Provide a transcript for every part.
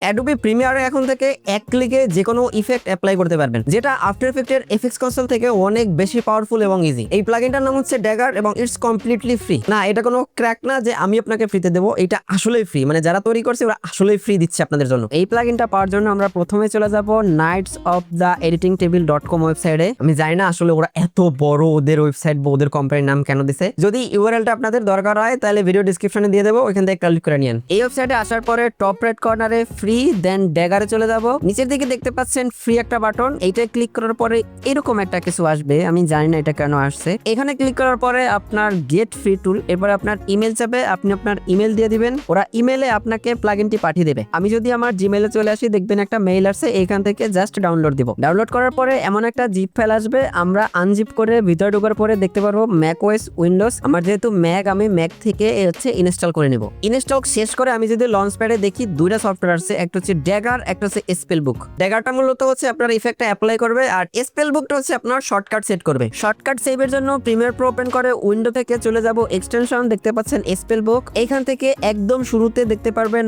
Adobe প্রিমিয়ারে এখন থেকে এক ক্লিকে যে কোনো ইফেক্ট অ্যাপ্লাই করতে পারবেন, যেটা আফটার ইফেক্টের এফএক্স কনসোল থেকে অনেক বেশি পাওয়ারফুল এবং ইজি। এই প্লাগইনটার নাম হচ্ছে ড্যাগার এবং ইটস কমপ্লিটলি ফ্রি। না, এটা কোনো ক্র্যাক না যে আমি আপনাকে ফ্রিতে দেবো, এটা আসলেই ফ্রি। মানে যারা তৈরি করছে ওরা আসলেই ফ্রি দিচ্ছে আপনাদের জন্য। এই প্লাগইনটা পাওয়ার জন্য আমরা প্রথমে চলে যাব knightsoftheeditingtable.com ওয়েবসাইটে। আমি জানি না আসলে ওরা এত বড় ওদের ওয়েবসাইট বা ওদের কোম্পানির নাম কেন দিছে। যদি ইউআরএলটা আপনাদের দরকার হয় তাহলে ভিডিও ডিসক্রিপশনে দিয়ে দেবো, ওইখান থেকে ক্লিক করে নিন। এই ওয়েবসাইটে আসার পরে টপ রাইট কর্নারে ফ্রি, দেন ড্যাগারে চলে যাব। নিচের দিকে দেখতে পাচ্ছেন ফ্রি একটা বাটন, এইটা ক্লিক করার পরে এরকম একটা কিছু আসবে, আমি জানি না এটা কেন আসছে। এখানে ক্লিক করার পরে আপনার গেট ফ্রি টুল, এরপর আপনার ইমেল চাবে, আপনি আপনার ইমেল দিয়ে দিবেন, ওরা ইমেলে আপনাকে প্লাগইনটি পাঠিয়ে দেবে। আমি যদি আমার জিমেলে চলে আসি, দেখবেন একটা মেইল আসছে, এখান থেকে জাস্ট ডাউনলোড দিব। ডাউনলোড করার পরে এমন একটা জিপ ফাইল আসবে, আমরা আনজিপ করে ভিতরে ঢোকার পরে দেখতে পারবো ম্যাক ওএস, উইন্ডোজ। আমার যেহেতু ম্যাক, আমি ম্যাক থেকে ইনস্টল করে নেব। ইনস্টল শেষ করে আমি যদি লঞ্চ প্যাডে দেখি দুইটা সফটওয়্যার আছে, একটা হচ্ছে ড্যাগার, একটা হচ্ছে স্পেল বুক। ড্যাগারটা মূলত হচ্ছে আপনার ইফেক্টটা অ্যাপ্লাই করবে, আর স্পেল বুকটা হচ্ছে আপনার শর্টকাট সেট করবে। শর্টকাট সেভের জন্য প্রিমিয়ার প্রো ওপেন করে উইন্ডো থেকে চলে যাব এক্সটেনশন, দেখতে পাচ্ছেন স্পেল বুক। এইখান থেকে একদম শুরুতে দেখতে পারবেন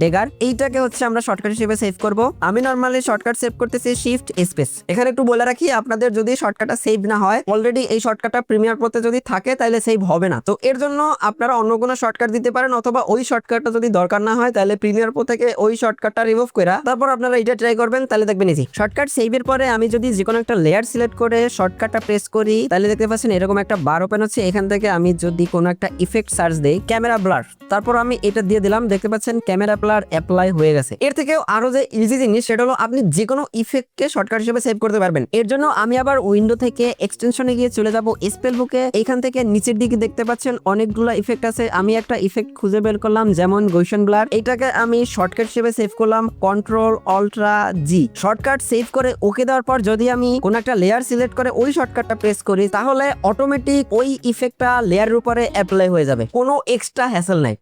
ড্যাগার, এইটাকে হচ্ছে আমরা শর্টকাট হিসেবে সেভ করব। আমি নরমালি শর্টকাট সেভ করতেছি শিফট স্পেস। এখানে একটু বলে রাখি, আপনাদের যদি শর্টকাটটা সেভ না হয়, অলরেডি এই শর্টকাটটা প্রিমিয়ার প্রোতে যদি থাকে তাহলে সেভ হবে না। তো এর জন্য আপনারা অন্য কোনো শর্টকাট দিতে পারেন, অথবা ওই শর্টকাটটা যদি দরকার না হয় তাহলে প্রিমিয়ার প্রো থেকে ওই শর্টকাটটা রিমুভ করে তারপর আপনারা এটা ট্রাই করবেন, তাহলে দেখবেন ইজি। শর্টকাট সেভের পরে আমি যদি যে কোনো একটা লেয়ার সিলেক্ট করে শর্টকাটটা প্রেস করি, তাহলে দেখতে পাচ্ছেন এরকম একটা বার ওপেন হচ্ছে। এখান থেকে আমি যদি কোনো একটা ইফেক্ট সার্চ দেই, ক্যামেরা ব্লার, তারপর আমি এটা দিয়ে দিলাম, দেখতে পাচ্ছেন ক্যামেরা ব্লার অ্যাপ্লাই হয়ে গেছে। এর থেকেও আরো যে ইজি জিনিস সেটা হলো আপনি যে কোনো ইফেক্টকে শর্টকাট হিসেবে সেভ করতে পারবেন। এর জন্য আমি আবার উইন্ডো থেকে এক্সটেনশনে গিয়ে চলে যাব স্পেল বুকে। এইখান থেকে নিচের দিকে দেখতে পাচ্ছেন অনেকগুলো ইফেক্ট আছে, আমি একটা ইফেক্ট খুঁজে বের করলাম, যেমন গৌসিয়ান ব্লার। এইটাকে আমি শর্টকাট হিসেবে সেভ করলাম কন্ট্রোল অল্ট্রা জি। শর্টকাট সেভ করে ওকে দেওয়ার পর যদি আমি কোন একটা লেয়ার সিলেক্ট করে ওই শর্টকাটটা প্রেস করি, তাহলে অটোমেটিক ওই ইফেক্টটা লেয়ারের উপরে অ্যাপ্লাই হয়ে যাবে, কোনো এক্সট্রা হ্যাসেল নাই।